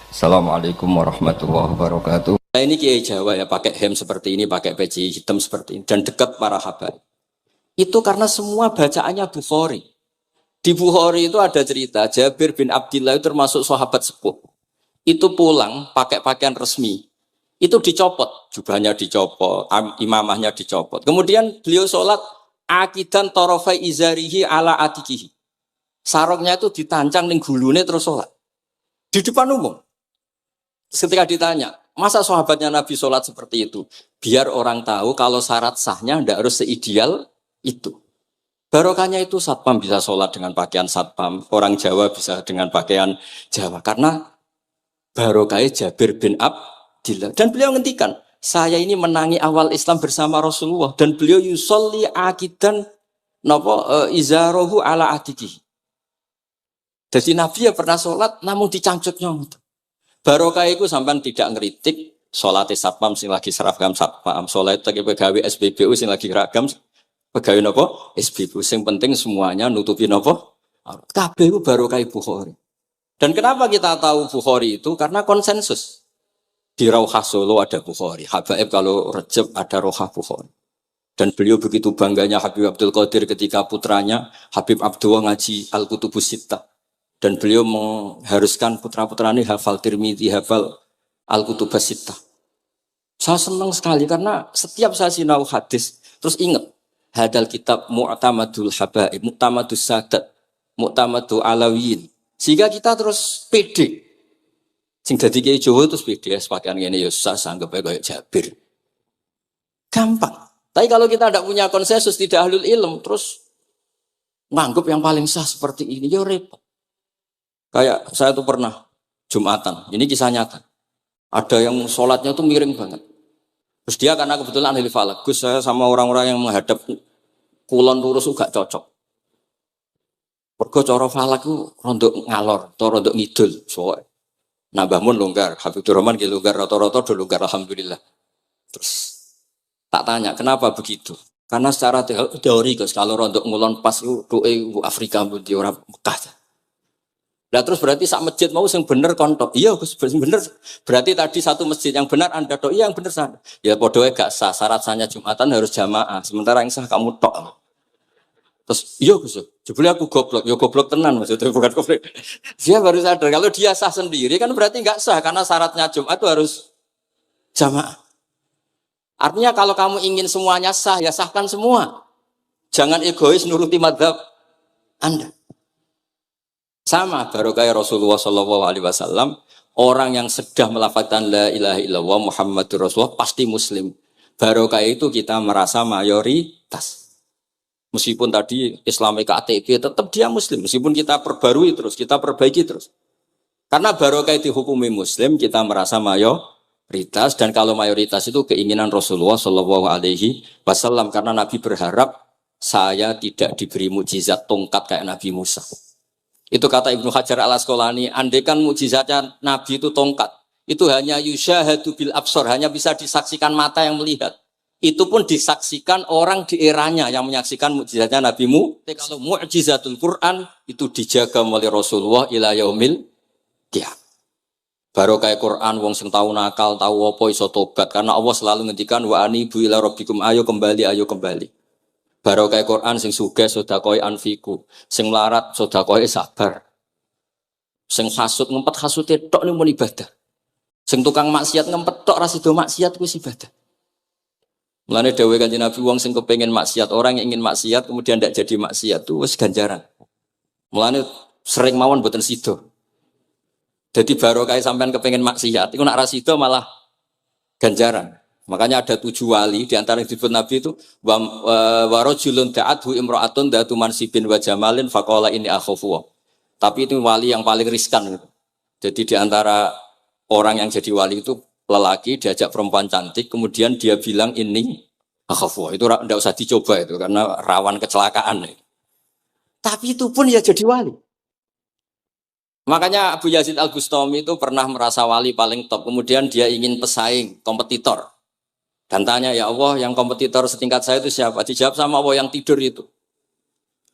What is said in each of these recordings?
Assalamualaikum warahmatullahi wabarakatuh. Nah, ini Kiai Jawa ya pakai hem seperti ini, pakai peci hitam seperti ini, dan dekat para habaib. Itu karena semua bacaannya Bukhari. Di Bukhari itu ada cerita Jabir bin Abdillah itu termasuk sahabat sepuh. Itu pulang pakai pakaian resmi. Itu dicopot, jubahnya dicopot, imamahnya dicopot. Kemudian beliau sholat akidan torofai izarihi ala atikihi. Sarungnya itu ditancang ning gulune terus sholat di depan umum. Ketika ditanya, masa sahabatnya Nabi sholat seperti itu? Biar orang tahu kalau syarat sahnya tidak harus seideal itu. Barokahnya itu satpam bisa sholat dengan pakaian satpam. Orang Jawa bisa dengan pakaian Jawa. Karena barokahnya Jabir bin Abdillah. Dan beliau ngendikan, saya ini menangi awal Islam bersama Rasulullah. Dan beliau yusolli akidan izarohu ala adiki. Jadi Nabi ya pernah sholat namun dicangcuknya. Barokah itu sampean tidak ngeritik sholat satpam sing lagi seragam satpam, sholat lagi pegawai SBBU sing lagi ragam pegawai nopo SBBU. Sing penting semuanya nutupi nopo. Kabeh itu barokah Bukhari. Dan kenapa kita tahu Bukhari itu? Karena konsensus. Di Rauhah Solo ada Bukhari, Habaib kalau Rejab ada Rauhah Bukhari. Dan beliau begitu bangganya Habib Abdul Qadir ketika putranya Habib Abdullah ngaji Al-Kutubus Sittah. Dan beliau mengharuskan putra-putranya hafal Tirmidzi, hafal Al-Kutubus Sittah. Saya senang sekali karena setiap saya sinau hadis, terus ingat, hadal kitab mu'tamadul habaib, mu'tamadus sadat, mu'tamadul alawiyin. Sehingga kita terus pede. Sing dadi kiai Jawa terus pede, pakaian ngene ya sah sanggep kayak Jabir. Gampang. Tapi kalau kita tidak punya konsensus, tidak ahlul ilm, terus nganggep yang paling sah seperti ini, ya repot. Kayak saya tuh pernah Jumatan, ini kisah nyata. Ada yang sholatnya tuh miring banget. Terus dia karena kebetulan ahli falak, Gus saya sama orang-orang yang menghadap kulon lurus gak cocok. Mergo cara falak ku rondok ngalor, atau rondok ngidul. Soalnya Mbah Mun longgar, Habibur Rahman ki longgar, rata-rata do longgar alhamdulillah. Terus tak tanya kenapa begitu? Karena secara teori Gus kalau rondok ngulon pas itu Afrika di orang Mekah. Nah terus berarti sak masjid mau yang bener kontok. Iya Gus bener. Berarti tadi satu masjid yang benar Anda tok. Iya yang bener sana. Ya podoe gak sah. Syarat sahnya Jumatan harus jamaah. Sementara yang sah kamu tok. Terus iya Gus. Jebule aku goblok. Ya goblok tenan maksudnya bukan goblok. Dia baru sadar kalau dia sah sendiri kan berarti gak sah karena syaratnya Jumat itu harus jamaah. Artinya kalau kamu ingin semuanya sah ya sahkan semua. Jangan egois nuruti madzhab Anda. Sama barokah Rasulullah SAW, orang yang sudah melafazkan la ilaha illallah Muhammadur Rasulullah pasti muslim. Barokah itu kita merasa mayoritas. Meskipun tadi Islami KTP tetap dia muslim. Meskipun kita perbarui terus, kita perbaiki terus. Karena barokah itu hukumi muslim, kita merasa mayoritas. Dan kalau mayoritas itu keinginan Rasulullah SAW. Karena Nabi berharap saya tidak diberi mukjizat tongkat kayak Nabi Musa. Itu kata Ibnu Hajar al-Asqalani, andaikan mukjizatnya Nabi itu tongkat, itu hanya yusyahadu bil absor, hanya bisa disaksikan mata yang melihat. Itu pun disaksikan orang di eranya yang menyaksikan mukjizatnya Nabi Mu. Kalau mukjizatul Quran itu dijaga oleh Rasulullah ila yaumil qiyamah. Barokah Quran wong sing tau nakal, tau apa iso tobat karena Allah selalu ngendikan wa anibu ila rabbikum ayo kembali. Barokah Quran sing sugih sedekah anfiku, sing melarat sedekah sabar. Sing hasud ngempet hasude tok ning mun ibadah. Sing tukang maksiat ngempet tok ra sida maksiat kuwi ibadah. Mulane dawuh Kanjeng Nabi wong sing kepengin maksiat, orang yang ingin maksiat kemudian ndak jadi maksiat itu wis ganjaran. Mulane sering mawon mboten sida. Jadi barokah sampean kepengin maksiat, iku nak ra sida malah ganjaran. Makanya ada 7 wali di antara yang disebut Nabi itu wa rajulun da'athu imra'atun datu mansibin wa jamalin faqala inni akhafu. Tapi itu wali yang paling riskan gitu. Jadi di antara orang yang jadi wali itu lelaki diajak perempuan cantik kemudian dia bilang ini akhafu. Itu enggak usah dicoba itu karena rawan kecelakaan. Tapi itu pun ya jadi wali. Makanya Abu Yazid Al-Bustami itu pernah merasa wali paling top. Kemudian dia ingin pesaing, kompetitor. Dan tanya, ya Allah yang kompetitor setingkat saya itu siapa? Dijawab sama Allah yang tidur itu.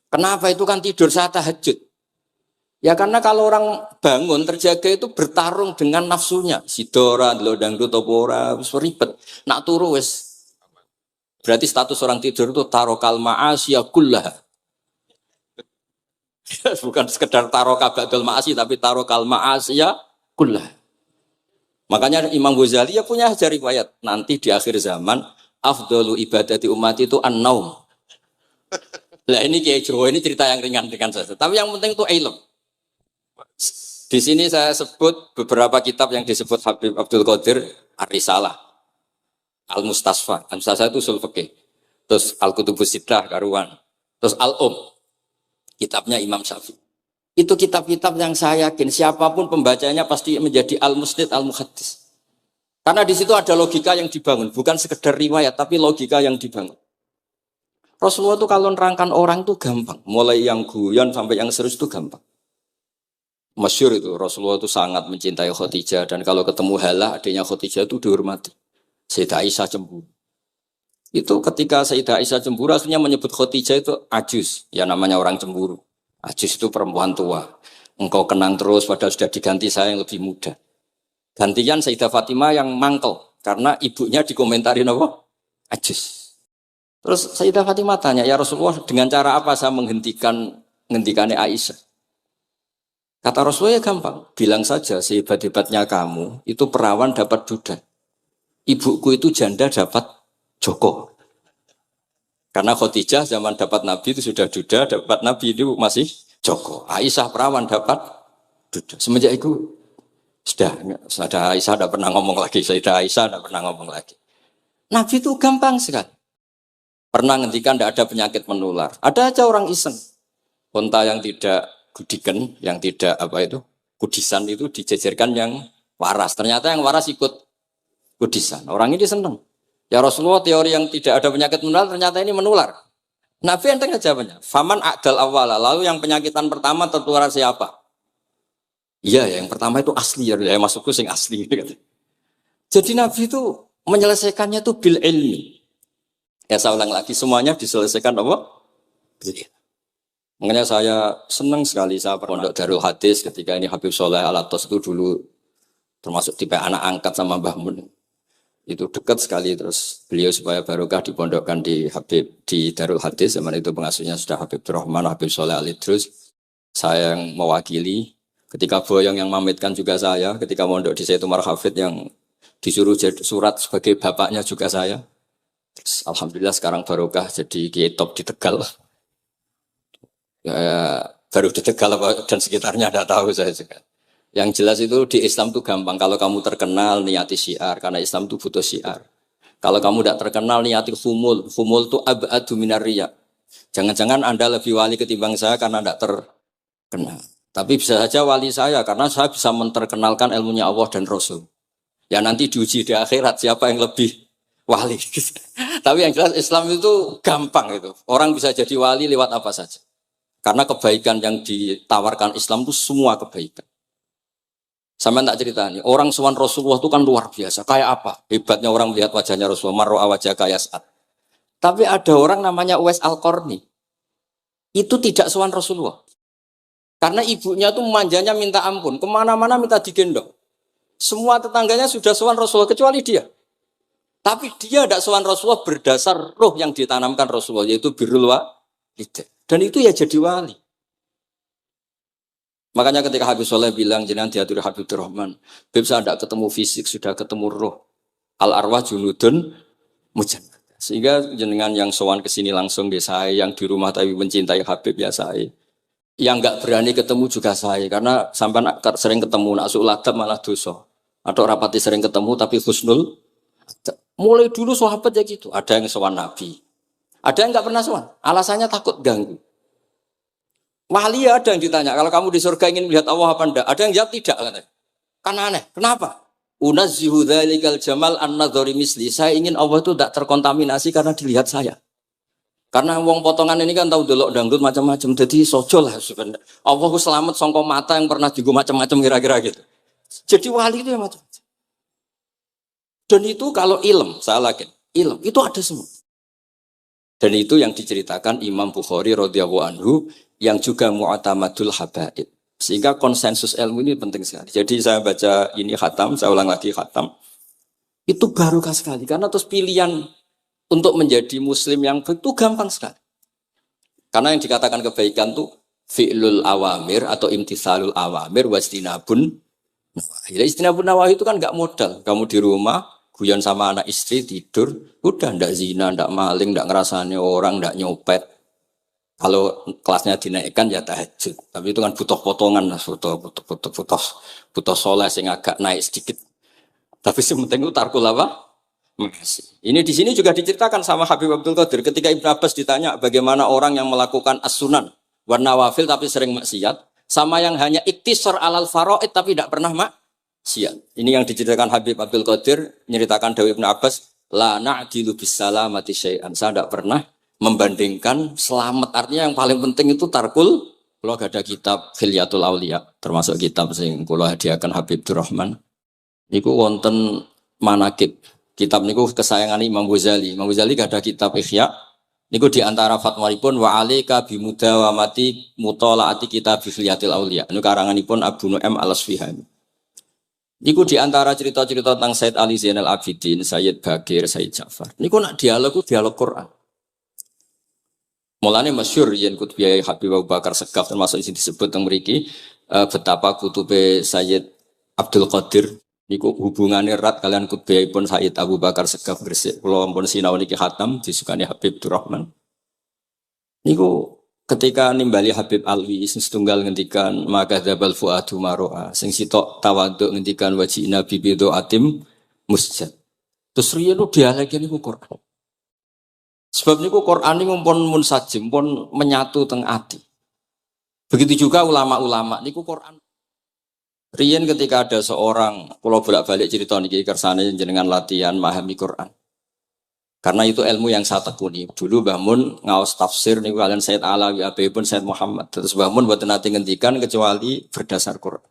Kenapa itu kan tidur saat tahajud? Ya karena kalau orang bangun terjaga itu bertarung dengan nafsunya. Sidora, delok dangdut apa ora, wis ribet. Nak turu wis berarti status orang tidur itu tarokal ma'asya kullaha. Bukan sekedar taroka ba'dal ma'asi tapi tarokal ma'asya kullaha. Makanya Imam Ghazali ya punya ajar riwayat. Nanti di akhir zaman afdalu ibadati umat itu an-naum. Lah ini Kiai Jawa ini cerita yang ringan-ringan saja. Tapi yang penting itu ilmu. Di sini saya sebut beberapa kitab yang disebut Habib Abdul Qadir Ar-Risalah, Al-Mustasfa. Al-Mustasfa itu usul fikih. Terus Al-Kutubus Sittah karuan. Terus kitabnya Imam Syafi'i. Itu kitab-kitab yang saya yakin siapapun pembacanya pasti menjadi al-musnid al-muhaddis. Karena di situ ada logika yang dibangun, bukan sekedar riwayat tapi logika yang dibangun. Rasulullah itu kalau nerangkan orang itu gampang, mulai yang guyon sampai yang serius itu gampang. Masyhur itu Rasulullah itu sangat mencintai Khadijah dan kalau ketemu Halah adiknya Khadijah itu dihormati. Sayyidah Aisyah cemburu. Itu ketika Sayyidah Aisyah cemburu akhirnya menyebut Khadijah itu ajus, ya namanya orang cemburu. Ajus itu perempuan tua. Engkau kenang terus padahal sudah diganti saya yang lebih muda. Gantian Sayyidah Fatimah yang mangkel karena ibunya dikomentarin apa? Ajus. Terus Sayyidah Fatimah tanya, ya Rasulullah dengan cara apa saya menghentikannya Aisyah? Kata Rasulullah ya gampang, bilang saja sehebat-hebatnya kamu, itu perawan dapat duda. Ibuku itu janda dapat joko. Karena Khadijah zaman dapat Nabi itu sudah duda, dapat Nabi itu masih joko. Aisyah perawan dapat duda. Semenjak itu, sudah Aisyah tidak pernah ngomong lagi, Sayyidah Aisyah tidak pernah ngomong lagi. Nabi itu gampang sekali. Pernah ngendikan tidak ada penyakit menular. Ada aja orang iseng. Unta yang tidak gudikan, yang tidak kudisan itu dijejerkan yang waras. Ternyata yang waras ikut kudisan. Orang ini senang. Ya Rasulullah teori yang tidak ada penyakit menular ternyata ini menular. Nabi enteng aja jawabannya. Faman a'dal awala. Lalu yang penyakitan pertama tertular siapa? Iya, yang pertama itu asli. Ya masukku sing asli. Jadi Nabi itu menyelesaikannya itu bil ilmi. Ya saya ulang lagi, semuanya diselesaikan apa? Bil ilmi. Makanya saya senang sekali saya pondok Darul Hadis ketika ini Habib Soleh Al-Atos itu dulu termasuk tipe anak angkat sama Mbah Mun. Itu dekat sekali terus beliau supaya barokah dipondokkan di Habib di Darul Hadis zaman itu pengasuhnya sudah Habib Rahman, Habib Soleh Al-Idrus. Saya yang mewakili ketika boyong yang mamitkan juga saya, ketika mondok di Sayyid Umar Hafid yang disuruh surat sebagai bapaknya juga saya. Terus, alhamdulillah sekarang barokah jadi kiai top di Tegal. Ya, baru di Tegal dan sekitarnya tidak tahu saya juga. Yang jelas itu di Islam itu gampang. Kalau kamu terkenal niati syiar karena Islam itu butuh syiar. Kalau kamu tidak terkenal niati humul. Humul itu ab'adu minar riya. Jangan-jangan Anda lebih wali ketimbang saya karena tidak terkenal. Tapi bisa saja wali saya karena saya bisa menterkenalkan ilmunya Allah dan Rasul. Ya nanti diuji di akhirat siapa yang lebih wali. Tapi yang jelas Islam itu gampang itu. Orang bisa jadi wali lewat apa saja. Karena kebaikan yang ditawarkan Islam itu semua kebaikan. Sama tak cerita nih, orang sowan Rasulullah itu kan luar biasa. Kayak apa? Hebatnya orang melihat wajahnya Rasulullah, marro'a wajah kayak saat. Tapi ada orang namanya Uwais Al-Qarni. Itu tidak sowan Rasulullah. Karena ibunya tuh manjanya minta ampun. Kemana-mana minta digendong. Semua tetangganya sudah sowan Rasulullah, kecuali dia. Tapi dia tidak sowan Rasulullah berdasar roh yang ditanamkan Rasulullah, yaitu birrul walidain. Dan itu ya jadi wali. Makanya ketika Habib Soleh bilang, jenengan diatur Habib Rahman, Habib saya tidak ketemu fisik, sudah ketemu roh. Al-arwah junudun mujannah. Sehingga jenengan yang sowan kesini langsung di saya, yang di rumah tapi mencintai Habib ya saya. Yang nggak berani ketemu juga saya, karena sampai sering ketemu, nak su'ladab malah dosa. Atau rapati sering ketemu tapi husnul. Mulai dulu sahabat ya gitu, ada yang sowan Nabi. Ada yang nggak pernah sowan, alasannya takut ganggu. Wali ada yang ditanya, kalau kamu di surga ingin melihat Allah apa enggak? Ada yang jawab tidak, katanya. Kan aneh, kenapa? Unazzihu dzalikal jamal an-nadhari misli. Saya ingin Allah itu tidak terkontaminasi karena dilihat saya. Karena wong potongan ini kan tahu delok dangdut macam-macam, jadi sojo lah sebenarnya. Allah selamat songko mata yang pernah digo macam-macam kira-kira gitu. Jadi wali itu ya macam-macam. Dan itu kalau ilm, saya yakin, ilm itu ada semua. Dan itu yang diceritakan Imam Bukhari radhiyallahu anhu yang juga mu'tamadul habaib. Sehingga konsensus ilmu ini penting sekali. Jadi saya baca ini khatam, saya ulang lagi khatam. Itu barokah sekali. Karena terus pilihan untuk menjadi muslim yang baik itu gampang sekali. Karena yang dikatakan kebaikan itu fi'lul awamir atau imtithalul awamir wastinabun nawahi. Istinabun nawahi itu kan nggak modal. Kamu di rumah, guyon sama anak istri, tidur, udah ndak zina, ndak maling, ndak ngerasani orang, ndak nyopet. Kalau kelasnya dinaikkan ya tahajud. Tapi itu kan butuh potongan, butuh soleh sing agak naik sedikit. Tapi sementing itu tarkul apa? Makasih. Ini di sini juga diceritakan sama Habib Abdul Qadir ketika Ibnu Abbas ditanya bagaimana orang yang melakukan as-sunan wan nawafil tapi sering maksiat sama yang hanya iktisar alal faraid tapi tidak pernah maksiat. Ini yang diceritakan Habib Abdul Qadir nyeritakan Dawud Ibnu Abbas la na'dilu bisalamati syai'an. Saya tidak pernah membandingkan selamat, artinya yang paling penting itu tarkul. Kalau ada kitab Khilyatul Auliya termasuk kitab sing kula hadiahkan Habib Durrahman niku wonten manakib. Kitab niku kesayangan Imam Ghazali. Imam Ghazali gak ada kitab Ihya. Niku diantara fatwalipun wa alika bimudawamati mutolaati kitab Khilyatul Auliya. Niku karanganipun Abu Nu'aim Al-Asfihani. Niku diantara cerita-cerita tentang Said Ali Zainal Abidin, Sayyid Bagir, Sayyid Ja'far. Niku nak dialog Quran. Mulane masyhur yen kutbiyai Habib Abu Bakar Segaf termasuk isi disebut teng mriki betapa kutube Sayyid Abdul Qadir niku hubungannya erat kalian kutbiyahipun Sayyid Abu Bakar Segaf Gresik. Kula ampun sinau niki khatam disukani Habib Durrahman. Niku ketika nimbali Habib Alwi sing setunggal ngendikan maka dzabal fuadu maroa sing sitok tawaduk ngendikan wajina bibido atim musjad. Terus riyen dialeki niku Quran. Sebab niku Quran niku pun munsajim pun menyatu teng ati. Begitu juga ulama-ulama niku Quran. Riyen ketika ada seorang kula bolak-balik cerita niki kersane jenengan latihan memahami Quran. Karena itu ilmu yang saya tekuni. Dulu Mbah Mun ngaos tafsir niku kalian Said Alawi pun Said Muhammad. Terus Mbah Mun mboten nate ngendikan kecuali berdasar Quran.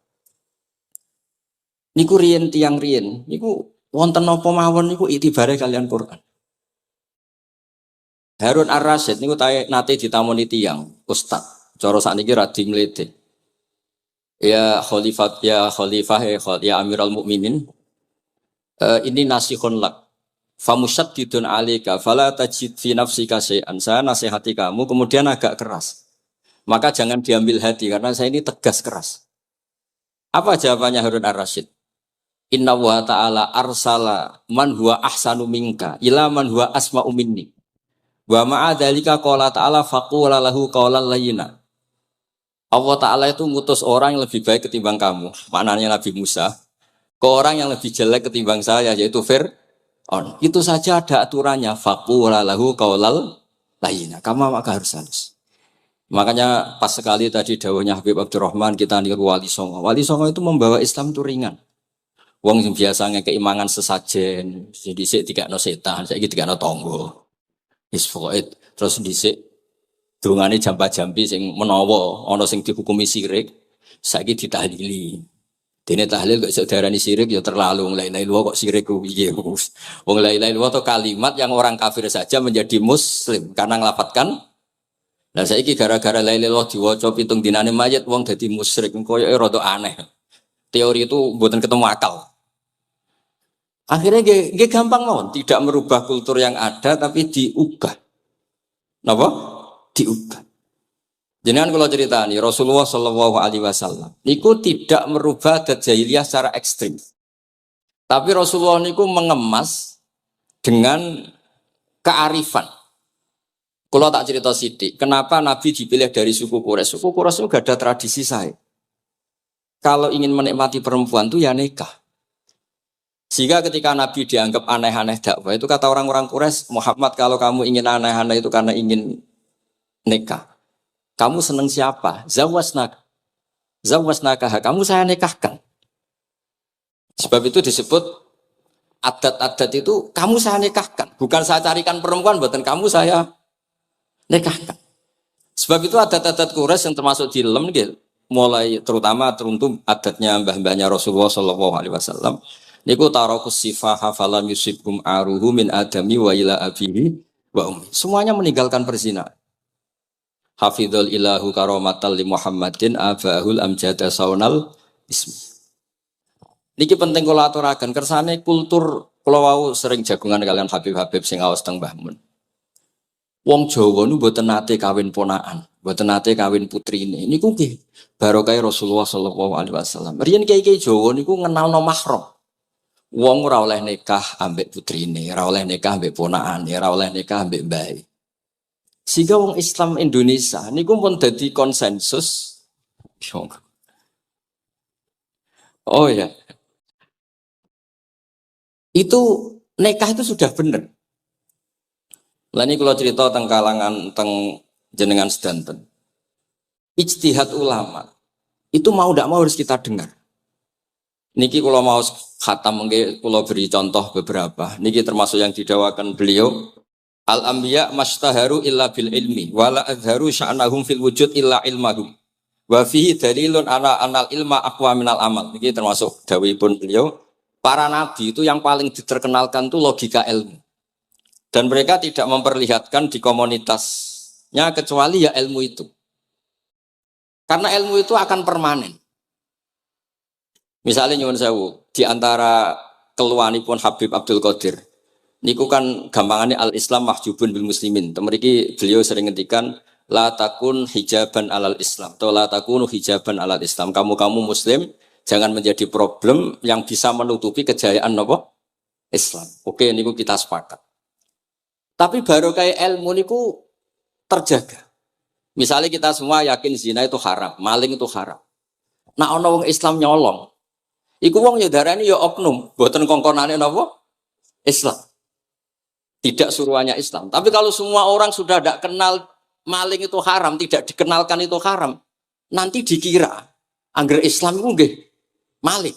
Niku riyen tiang riyen niku wonten napa mawon niku itibare kalian Quran. Harun Ar-Rasyid niku nate ditamoni tiyang ustaz. Cara sakniki radi mlete. Ya Khalifah ya Amirul Mukminin. Ini nasihun lak. Famusyaddidun 'alaika fala tajid fi nafsika syai'an. Saya nasihati kamu kemudian agak keras. Maka jangan diambil hati karena saya ini tegas keras. Apa jawabannya Harun Ar-Rasyid? Inna wa ta'ala arsala man huwa ahsanu minka ila man huwa asma'u minni. Wa ma'a dzalika qala ta'ala faqula lahu qawlan layyina. Allah Ta'ala itu ngutus orang yang lebih baik ketimbang kamu. Maknanya Nabi Musa. Ke orang yang lebih jelek ketimbang saya yaitu Fir'aun. Itu saja ada aturannya. Faqula lahu qawlan layyina. Kamu maka harus halus. Makanya pas sekali tadi dawuhnya Habib Abdurrahman kita niru Wali Songo. Wali Songo itu membawa Islam itu ringan. Wong sing biasanya keimangan sesajen, dhisik dikakno setan, saiki dikakno tangga. Terus dhisik dongane jamba-jambi sing menawa ana sing dihukumi syirik, saiki ditahlili. Dene tahlil kok iso diarani syirik ya terlalu la ilaha illallah kok syirik ku piye. Wong la ilaha illallah itu kalimat yang orang kafir saja menjadi muslim karena ngelafadzkan. Lah saiki gara-gara la ilaha illallah diwaca pitung dinane mayit wong dadi musyrik koyoke rada aneh. Teori itu mboten ketemu akal. Akhirnya nggih gampang mawon, tidak merubah kultur yang ada tapi diubah. Napa? Diubah. Jenengan kalau cerita nih Rasulullah Shallallahu Alaihi Wasallam, niku tidak merubah adat jahiliyah secara ekstrim. Tapi Rasulullah niku mengemas dengan kearifan. Kalau tak cerita sidik, kenapa Nabi dipilih dari suku Quraisy? Suku Quraisy itu gak ada tradisi saya. Kalau ingin menikmati perempuan tuh ya nikah. Sehingga ketika Nabi dianggap aneh-aneh dakwah itu kata orang-orang Quraisy, Muhammad kalau kamu ingin aneh-aneh itu karena ingin nikah. Kamu seneng siapa? Zawasnaka. Kamu saya nikahkan. Sebab itu disebut adat-adat itu kamu saya nikahkan. Bukan saya carikan perempuan, buatan kamu saya nikahkan. Sebab itu adat-adat Quraisy yang termasuk di lem gitu. Mulai terutama teruntuk adatnya mbah-mbahnya Rasulullah Shallallahu Alaihi Wasallam. Niku tarakus sifaha falam yusibhum aruhu min adami wa ila abihi wa ummi. Semuanya meninggalkan perzinahan. Hafidhul ilahu karomatal li Muhammadin abahul amjada saunal ismi. Niki penting kula aturaken kersane kultur kula wau sering jagungan kalian Habib-habib sing aos teng Mbah Mun. Wong Jawa nu mboten nate kawin ponakan, mboten nate kawin putrine. Niku nggih barokah Rasulullah sallallahu alaihi wasallam. Riyen kiai-kiai Jawa niku ngenalno mahram. Wong ora oleh nikah ambek putrine, ora oleh nikah ambek ponakane, ora oleh nikah ambek mbae. Sehingga wong Islam Indonesia niku pun dadi konsensus. Oh ya. Itu nikah itu sudah benar. Lah ini kalau cerita tentang kalangan tentang jenengan sedanten. Ijtihad ulama itu mau tidak mau harus kita dengar. Niki kalau mau khatam mungkin kalau beri contoh beberapa. Niki termasuk yang didawakan beliau. Al-anbiya mastaharu illa bil ilmi wala azharu sya'nahum fil wujud illa ilmahum. Wa fihi dalilun ana anal ilma aqwa minal amal. Niki termasuk dawuhipun beliau. Para nabi itu yang paling diterkenalkan itu logika ilmu. Dan mereka tidak memperlihatkan di komunitasnya kecuali ya ilmu itu. Karena ilmu itu akan permanen. Misalnya nyuwun sewu, di antara keluhanipun Habib Abdul Qadir, niku kan gampangannya al-Islam mahjubun bil muslimin. Temeriki beliau sering ngendikan la takun hijaban alal Islam atau la takunu hijaban alal Islam. Kamu muslim jangan menjadi problem yang bisa menutupi kejayaan apa? Islam. Oke, niku kita sepakat. Tapi baru kayak ilmu niku terjaga. Misalnya kita semua yakin zina itu haram, maling itu haram. Nah ono wong Islam nyolong. Iku wong ya darani ya oknum, mboten kongkonane napa? Islam. Tidak suruhannya Islam. Tapi kalau semua orang sudah tidak kenal maling itu haram, tidak dikenalkan itu haram, nanti dikira angger Islam itu nggih maling.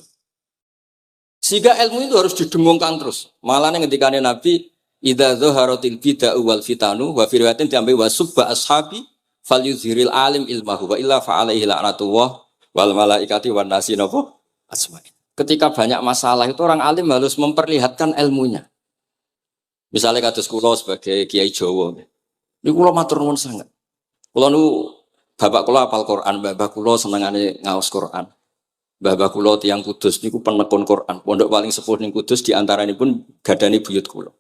Sehingga ilmu itu harus didengungkan terus. Malah ngendikane Nabi, idza dzaharatil bid'ah wal fitanu wa fi riwayatin diambil wasubba ashabi falyuzhiril alim ilmahu wa illa fa alaihi la'natullah wal malaikati wan nasi napa asma'in. Ketika banyak masalah itu orang alim harus memperlihatkan ilmunya. Misalnya kados kula sebagai kiai Jawa. Niku kula matur nuwun sanget. Kula nu bapak kula hafal Quran, bapak kula senengane ngaos Quran. Bapak kula tiyang Kudus niku penekun Quran. Pondok paling sepuh ning Kudus di antaranipun gadani buyut kula.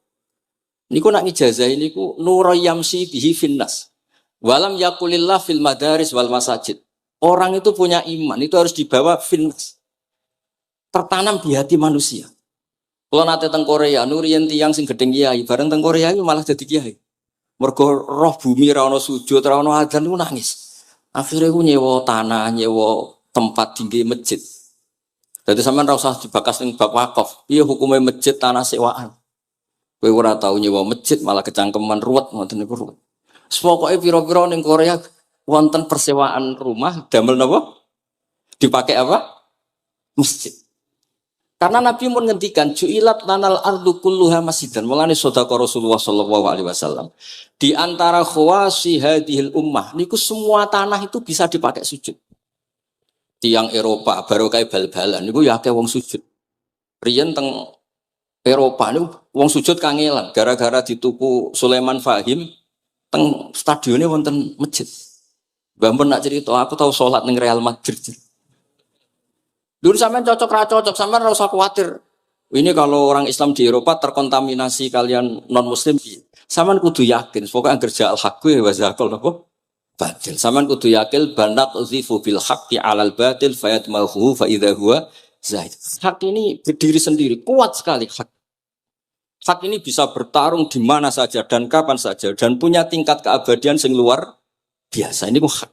Niku nak ngijazah niku nurayamsi bihi finnas. Walam yakulillah fil madaris wal masajid. Orang itu punya iman, itu harus dibawa finnas. Tertanam di hati manusia. Kalau nate teng Korea, nurian tiang sing gedeng kiai, bareng teng Korea itu malah jadi kiai. Mergo roh bumi ra ono sujud, ra ono adzan niku nangis. Akhirnya ku nyewa tanah, nyewa tempat tinggi masjid. Jadi sampean ra usah dibakas ning bab wakaf. Piye hukume masjid tanah sewaan? Kowe ora tau nyewa masjid malah kecangkeman ruwet ngoten niku ruwet. Pokoke pira-pira ning Korea wonten persewaan rumah damel napa? Dipakai apa? Masjid. Karena Nabi pun ngendikan ju'ilat lanal ardu kulluha masjidan. Mulane sedekah Rasulullah sallallahu alaihi wasallam. Di antara khawasi hadhil ummah niku semua tanah itu bisa dipakai sujud. Tiang Eropa baru kayak bal-balan niku ya akeh wong sujud. Riyen teng Eropa niku wong sujud kangelan gara-gara dituku Sulaiman Fahim teng stadione wonten masjid. Mbah mun nak cerita aku tahu salat ning Real Madrid. Dulu sampean cocok ra cocok, sampean ora usah khawatir. Ini kalau orang Islam di Eropa terkontaminasi kalian non muslim, sampean kudu yakin, pokoknya kerja al-haqqi wa zakal napa? Batil. Sampean kudu yakin banat uzifu bil haqqi 'alal batil fayatmahu fa idza huwa zaid. Hak ini berdiri sendiri, kuat sekali hak. Hak ini bisa bertarung di mana saja dan kapan saja dan punya tingkat keabadian sing luar biasa. Ini hak.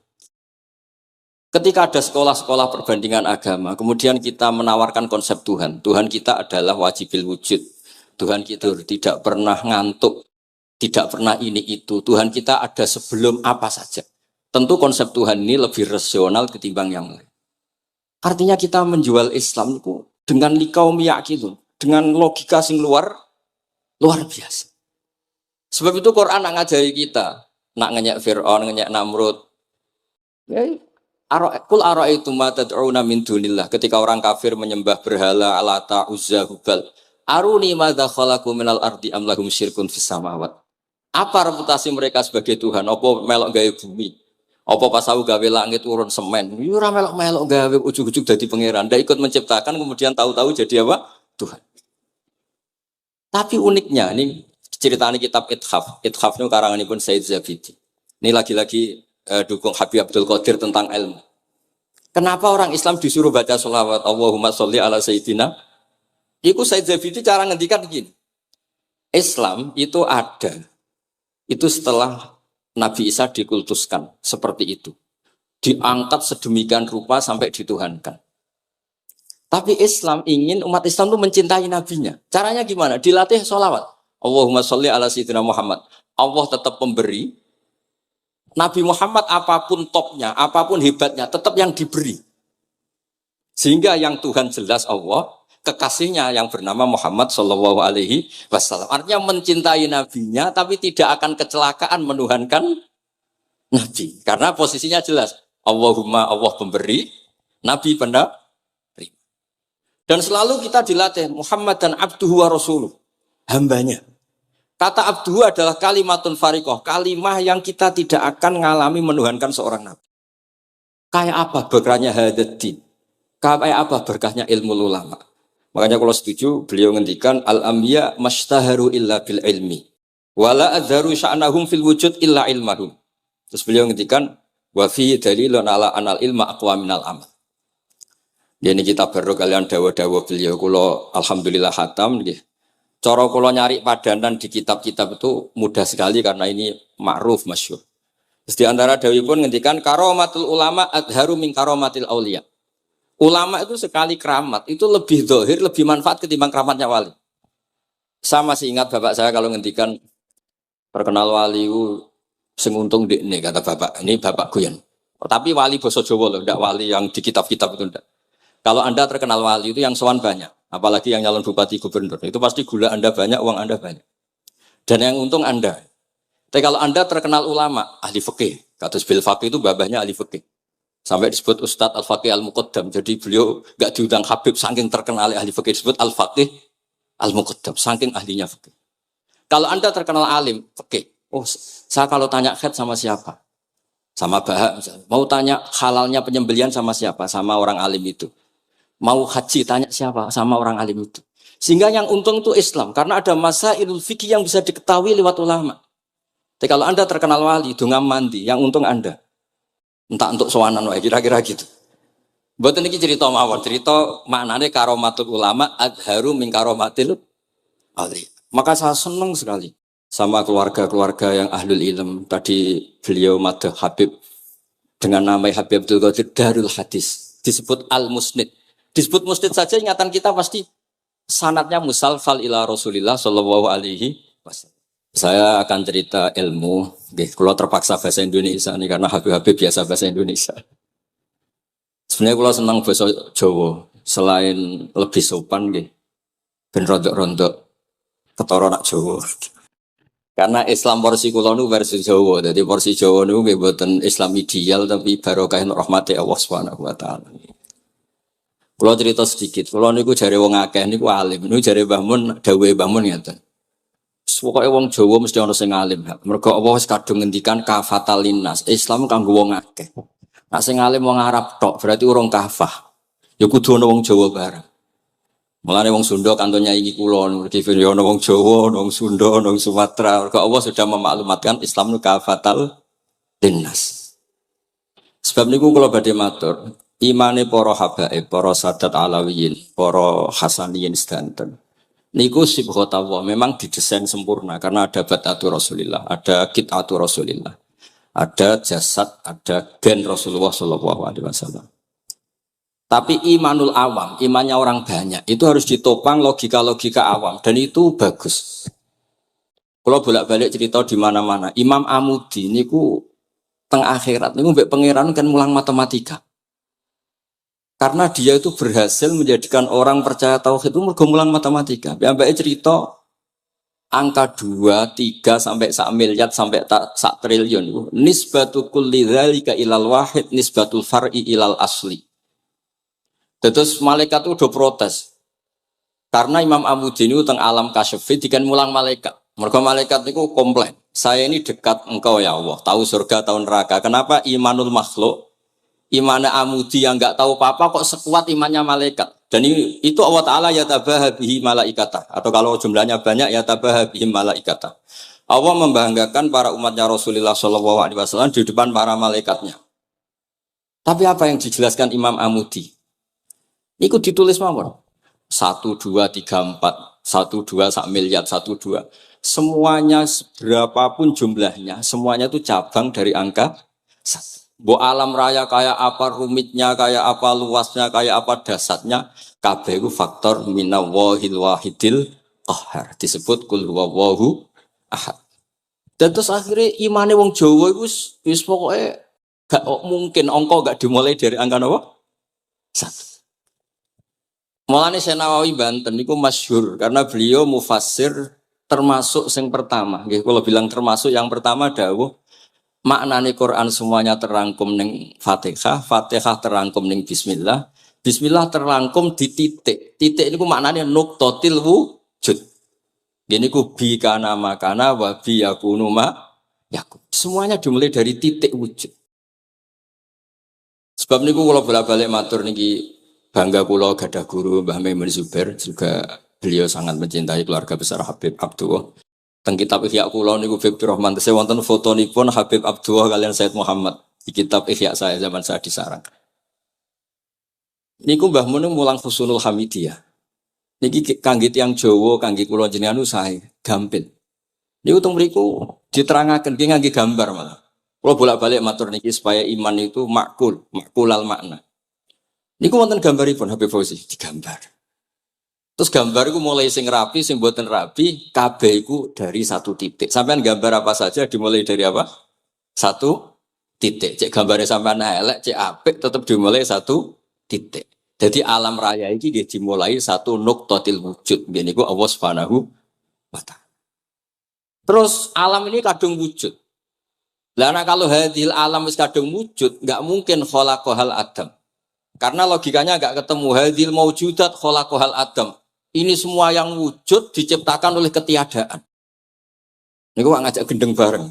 Ketika ada sekolah-sekolah perbandingan agama, kemudian kita menawarkan konsep Tuhan. Tuhan kita adalah wajibil wujud. Tuhan kita tidak pernah ngantuk, tidak pernah ini itu. Tuhan kita ada sebelum apa saja. Tentu konsep Tuhan ini lebih rasional ketimbang yang lain. Artinya kita menjual Islam itu dengan likaum yakin, dengan logika sing luar biasa. Sebab itu Quran nak ngajari kita, nak ngenyek Fir'aun, ngenyek Namrud. Ya, Kul ara'aitum ma tad'una min dunillah. Ketika orang kafir menyembah berhala Lata, Uzza, Hubal. Aruni madza khalaqu minal ardi am lahum syirkun fis samawat. Apa reputasi mereka sebagai Tuhan? Apa melok gawe bumi? Apa pas aku gawe langit urun semen, yo ora melok-melok gawe ujug-ujug dadi pangeran, ndak ikut menciptakan kemudian tahu-tahu jadi apa? Tuhan. Tapi uniknya ini ceritanya kitab Ithaf. Ithaf itu karanganipun Said Zabidi. Ini lagi-lagi dukung Habib Abdul Qadir tentang ilmu. Kenapa orang Islam disuruh baca sholawat Allahumma sholli ala Sayyidina? Iku Said Zabidi cara ngendikan begini. Islam itu ada. Itu setelah Nabi Isa dikultuskan seperti itu. Diangkat sedemikian rupa sampai dituhankan. Tapi Islam ingin umat Islam itu mencintai nabinya. Caranya gimana? Dilatih sholawat. Allahumma sholli ala Sayyidina Muhammad. Allah tetap pemberi. Nabi Muhammad apapun topnya, apapun hebatnya, tetap yang diberi. Sehingga yang Tuhan jelas Allah, kekasihnya yang bernama Muhammad Shallallahu Alaihi Wasallam. Artinya mencintai nabinya, tapi tidak akan kecelakaan menuhankan nabi. Karena posisinya jelas. Allahumma Allah pemberi, nabi penerima. Dan selalu kita dilatih Muhammad dan abduhu wa rasuluh, hambanya. Kata abduhu adalah kalimatun farikoh, kalimah yang kita tidak akan mengalami menuhankan seorang nabi. Kayak apa berkahnya hadatin? Kayak apa berkahnya ilmu ulama? Makanya kalau setuju, beliau ngendikan al-ambiya mashtaharu illa bil ilmi wala adharu sya'nahum fil wujud illa ilmahum. Terus beliau ngendikan wa fi dalilun ala anal ilma aqwa minal amal. Ini kita baru kalian dawa-dawa beliau kula alhamdulillah khatam nggih. Cara kula nyari padanan di kitab-kitab itu mudah sekali karena ini ma'ruf masyhur. Terus di antara dawuhipun ngendikan karamatul ulama adharu min karamatil auliya. Ulama itu sekali keramat, itu lebih zahir, lebih manfaat ketimbang keramatnya wali. Saya masih ingat bapak saya kalau ngendikan terkenal wali itu senguntung ini kata bapak, ini bapak Guyan. Tapi wali basa Jawa loh, tidak wali yang di kitab-kitab itu enggak. Kalau Anda terkenal wali itu yang sowan banyak, apalagi yang nyalon bupati gubernur, itu pasti gula Anda banyak, uang Anda banyak. Dan yang untung Anda. Tapi kalau Anda terkenal ulama, ahli fikih, kata bil faqih itu babahnya ahli fikih. Sampai disebut Ustadz Al-Faqih Al-Muqaddam. Jadi beliau gak diundang Habib saking terkenal ahli fikih, disebut Al-Faqih Al-Muqaddam, saking ahlinya fikih. Kalau Anda terkenal alim fikih, oh saya kalau tanya khed sama siapa? Sama Bahak misalnya. Mau tanya halalnya penyembelian sama siapa? Sama orang alim itu. Mau haji tanya siapa? Sama orang alim itu. Sehingga yang untung itu Islam, karena ada masailul fikih yang bisa diketahui lewat ulama. Tapi kalau Anda terkenal wali, dunga mandi, yang untung Anda. Entah untuk sowanan wae kira-kira gitu. Mboten iki cerita mawon, cerita maknane karomatul ulama adharu min karomatil ali. Maka saya senang sekali sama keluarga-keluarga yang ahlul ilm. Tadi beliau madah Habib dengan nama Habib Abdul Qadir Darul Hadis, disebut Al-Musnid. Disebut musnid saja ingatan kita pasti sanadnya musalsal ila Rasulillah sallallahu alaihi wasallam. Saya akan cerita ilmu, kalau terpaksa bahasa Indonesia nih karena Habib-Habib biasa bahasa Indonesia. Sebenarnya kalau senang bahasa Jawa, selain lebih sopan, ben rontok-rontok ketara nak Jawa. Karena Islam porsi kula nu versi Jawa, jadi porsi Jawa nu mboten Islam ideal tapi barokah rahmati Allah Subhanahu wa taala. Kula cerita sedikit, kula niku jare wong akeh niku alim, niku jare Mbah Mun, dawuhe Mbah Mun ngeten. Pokoke wong Jawa mesti ana sing alim. Mergo Allah wis kadung ngendikan kafatal linnas. Islam kanggo wong akeh. Nek sing alim wong Arab tok berarti urung kafah. Ya kudu ana wong Jawa bareng. Mulane wong Sunda kantonnya iki kula niki ana wong Jawa, ana wong Sunda, ana wong Sumatera. Mergo Allah sudah memaklumatkan Islam nu kafatal linnas. Sebab niku kula badhe matur, imane para habaib, para sadat alawiyin, para hasaniyin sedanten. Niku sibghatullah memang didesain sempurna karena ada batatu Rasulillah, ada kitatu Rasulillah, ada jasad, ada gen Rasulullah Shallallahu Alaihi Wasallam. Tapi imanul awam, imannya orang banyak itu harus ditopang logika-logika awam dan itu bagus. Kalau bolak-balik cerita di mana-mana, Imam Amudi niku teng akhirat niku mbek pangeran kan mulang matematika. Karena dia itu berhasil menjadikan orang percaya tauhid itu mergo mulang matematika. Mbake cerita angka 2, 3 sampai 1 miliar sampai 1 triliun. Nisbatu kulli dzalika ilal wahid nisbatul far'i ilal asli. Terus malaikat itu udah protes. Karena Imam Amudi ini teng alam kasyfi dikan mulang malaikat. Mergo malaikat itu komplain. saya ini dekat engkau ya Allah, tahu surga, tahu neraka. Kenapa imanul makhluk, imannya amudi yang nggak tahu apa-apa kok sekuat imannya malaikat? Dan itu Allah Ta'ala ya tabahabihi malaikata. Atau kalau jumlahnya banyak ya tabahabihi malaikata. Allah membanggakan para umatnya Rasulullah SAW di depan para malaikatnya. Tapi apa yang dijelaskan Imam Amudi? Itu ditulis mawon. 1, 2, 3, 4. 1, 2, sak miliar, 1, 2. Semuanya berapapun jumlahnya, semuanya itu cabang dari angka 1. Bo alam raya kayak apa rumitnya, kayak apa luasnya, kayak apa dasarnya, kabeh itu faktor minawahil wahidil qahar. Disebut kul huwallahu ahad. Dan terus akhirnya imane wong Jawa itu wis pokoknya gak mungkin angka gak dimulai dari angka apa? 1. Mulane Syekh Nawawi Banten niku masyhur karena beliau mufassir termasuk yang pertama. Nggih kula bilang termasuk yang pertama dawuh maknane Quran semuanya terangkum ning Fatihah, Fatihah terangkum ning bismillah, bismillah terangkum di titik. Titik niku maknane nuqtatil wujud. Gini ku bi kana makana wa bi yakunu ma yakun. Semuanya dimulai dari titik wujud. Sebab niku kula bolak-balik matur niki bangga kula gadah guru Mbah Maimun Zubair, juga beliau sangat mencintai keluarga besar Habib Abdullah. Teng kitab Ihya kula niku Habib Rahman tesih wonten fotonipun Habib Abdullah kalian Said Muhammad di kitab Ihya saya zaman saya di Sarang. Niku Mbah Mun mulang Husnul Hamidiyah. Niki kangge tiyang Jawa, kangge kula jenengan sae gampil. Niku teng mriku diterangaken nggih ngangge gambar malah. Kula bolak-balik matur niki supaya iman itu makulal makna. Niku wonten gambaripun Habib Fauzi digambar. Terus gambar itu mulai sing rapi, sing boten rapi, kabeh iku dari satu titik. Sampean gambar apa saja dimulai dari apa? Satu titik. Cek gambarnya sampean elek, cek apik tetap dimulai satu titik. Jadi alam raya ini dimulai satu nuqtatil wujud. Niku Allah Subhanahu wa ta'ala. Terus alam ini kadung wujud. Lah kalau hadil alam wis kadung wujud, enggak mungkin khalaqahal adam. Karena logikanya enggak ketemu hadil maujudat khalaqahal adam. Ini semua yang wujud diciptakan oleh ketiadaan. Niku ngajak gendeng bareng.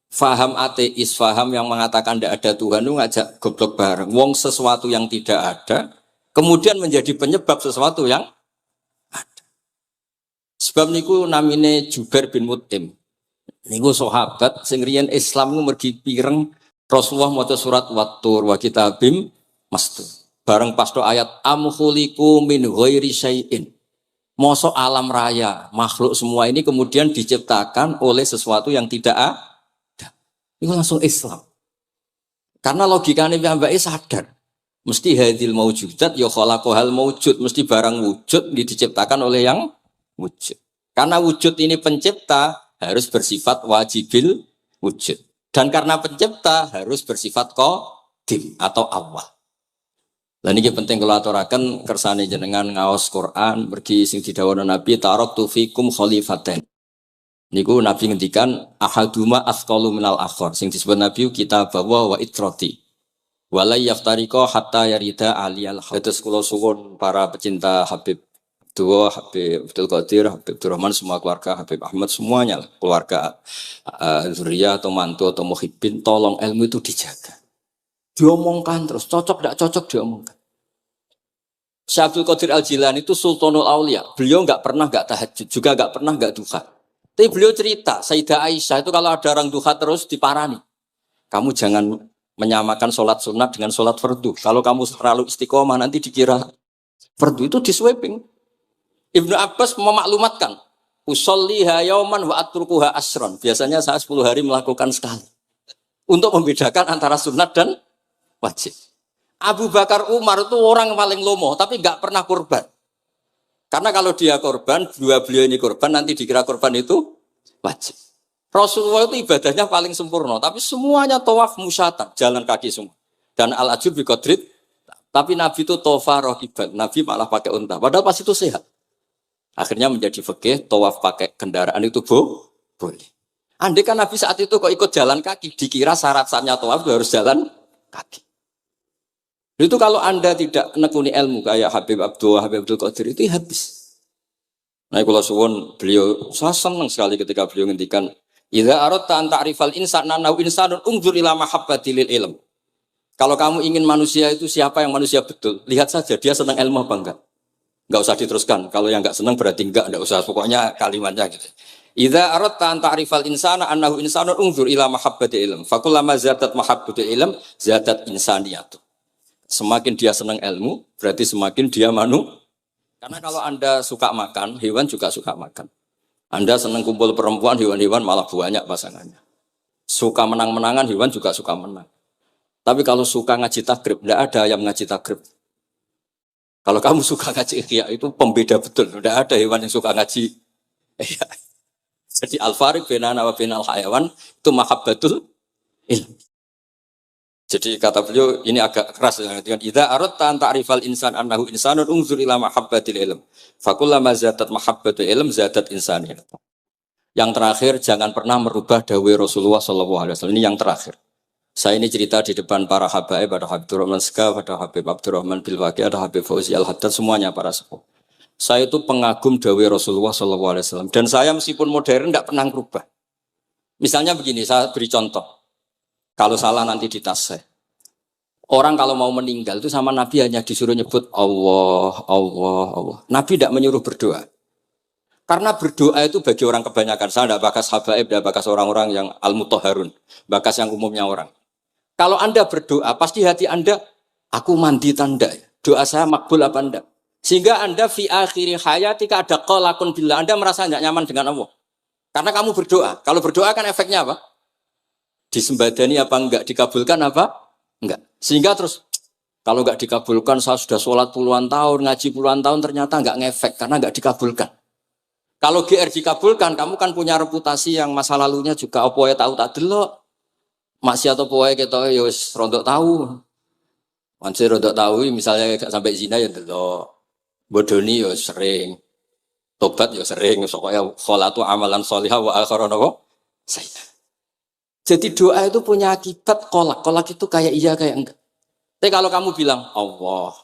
Faham ateis, faham yang mengatakan tidak ada Tuhan itu ngajak goblok bareng. Wong sesuatu yang tidak ada, kemudian menjadi penyebab sesuatu yang ada. Sebab niku namine Jubair bin Mut'im. Niku sahabat sing riyen Islam niku mergi pireng Rasulullah maca surat Wat-Tur wa kitabim mastur. Bareng pas ayat am khuliqu min ghairi syai'in. Mosok alam raya, makhluk semua ini kemudian diciptakan oleh sesuatu yang tidak ada. Itu langsung Islam. Karena logikanya mbak sadar. Mesti hadil maujudat ya khalaqahal maujud, mesti barang wujud diciptakan oleh yang wujud. Karena wujud ini pencipta harus bersifat wajibil wujud. Dan karena pencipta harus bersifat qadim atau awal. Lah niki penting kula aturaken kersane jenengan ngaos Quran mergi sing didhawuhna Nabi taraktu fikum khalifaten. Niku Nabi ngendikan ahaduma asqalu minal akhar. Sing disebut Nabi kitab wa itrati. Wala yaftariqa hatta yarida aliyal hadd. Kula suwun para pecinta Habib Abdullah, Habib Abdul Qadir, Habib Abdurrahman, semua keluarga Habib Ahmad semuanya keluarga zuriyah atau mantu atau muhibbin, tolong ilmu itu dijaga. Diomongkan terus, cocok tidak cocok diomongkan. Syekh Abdul Qadir Al-Jilani itu Sultanul Aulia. Beliau nggak pernah nggak tahajud, juga nggak pernah nggak duha. Tapi beliau cerita, Sayyidah Aisyah itu kalau ada orang duha terus diparani. Kamu jangan menyamakan sholat sunat dengan sholat fardu. Kalau kamu terlalu istiqomah nanti dikira fardu itu di sweeping. Ibnu Abbas memaklumatkan, usolliha yauman wa atrukuha asron. Biasanya saya 10 hari melakukan sekali. Untuk membedakan antara sunat dan wajib. Abu Bakar Umar itu orang paling lomo, tapi nggak pernah kurban. Karena kalau dia korban, dua beliau ini korban, nanti dikira korban itu wajib. Rasulullah itu ibadahnya paling sempurna, tapi semuanya tawaf musyatan, jalan kaki semua. Dan al-ajur bi qadrit, tapi Nabi itu tawaf rohiban, Nabi malah pakai unta, padahal pas itu sehat. Akhirnya menjadi fikih, tawaf pakai kendaraan itu boleh. Andai kan Nabi saat itu kok ikut jalan kaki, dikira syarat-syaratnya tawaf harus jalan kaki. Itu kalau Anda tidak nekuni ilmu kayak Habib Abdullah, Habib Abdul Qadir itu habis. Nah, kalau suwon beliau, saya senang sekali ketika beliau ngendikan Idza aradta an ta'rifal insana nahu insanun unzur ila mahabbati lil ilm. Kalau kamu ingin manusia itu siapa yang manusia betul, lihat saja dia senang ilmu apa enggak. Enggak usah diteruskan. Kalau yang enggak senang berarti enggak usah. Pokoknya kalimatnya gitu. Idza aradta an ta'rifal insana annahu insanun unzur ila mahabbati ilm. Fakullama zadat mahabbatu ilm zadat insaniyatu. Semakin dia senang ilmu, berarti semakin dia Karena kalau Anda suka makan, hewan juga suka makan. Anda senang kumpul perempuan, hewan-hewan malah banyak pasangannya. Suka menang-menangan, hewan juga suka menang. Tapi kalau suka ngaji takrib, tidak ada yang ngaji takrib. Kalau kamu suka ngaji ihya, itu pembeda betul. Tidak ada hewan yang suka ngaji ihya. Jadi al-fariq bainana wa bainal hayawan itu mahabbatul ilm. Jadi kata beliau ini agak keras dengan idza aradta an ta'rifal insan annahu insanun unzur ila mahabbatil ilm. Fakullama zadat mahabbatul ilm zadat insaniyah. Yang terakhir jangan pernah merubah dawai Rasulullah sallallahu alaihi wasallam. Ini yang terakhir. Saya ini cerita di depan para habaib, ada Habib Rahman Ska, ada Habib Abdurrahman Bilwaqi, ada Habib Fauzi Al-Haddad, semuanya para sepuh. Saya itu pengagum dawai Rasulullah sallallahu alaihi wasallam dan saya meskipun modern enggak pernah merubah. Misalnya begini, saya beri contoh. Kalau salah nanti ditasih. Orang kalau mau meninggal itu sama Nabi hanya disuruh nyebut Allah, Allah, Allah. Nabi tidak menyuruh berdoa. Karena berdoa itu bagi orang kebanyakan. Saya tidak bakas habaib, tidak bakas orang-orang yang al-mutahharun. Bakas yang umumnya orang. Kalau Anda berdoa, pasti hati Anda, aku mandi tanda. Doa saya makbul apa enggak? Sehingga Anda fi akhiri hayatika ada qalakun billah. Anda merasa tidak nyaman dengan Allah. Karena kamu berdoa. Kalau berdoa kan efeknya apa? Disembadani apa enggak? Dikabulkan apa? Enggak. Sehingga terus kalau enggak dikabulkan, saya sudah sholat puluhan tahun, ngaji puluhan tahun, ternyata enggak ngefek karena enggak dikabulkan. Kalau GR dikabulkan, kamu kan punya reputasi yang masa lalunya juga apa ya tahu tak delok. Maksiat apa wae ketok ya wis rondok tahu. Mansir rondok tahu misalnya gak sampai zina ya delok. Bodoni ya sering. Tobat ya sering, pokoknya kholatu amalan sholihah wa akhiran apa? Sayyi'ah. Jadi doa itu punya akibat kolak. Kolak itu kayak iya kayak enggak. Tapi kalau kamu bilang Allah,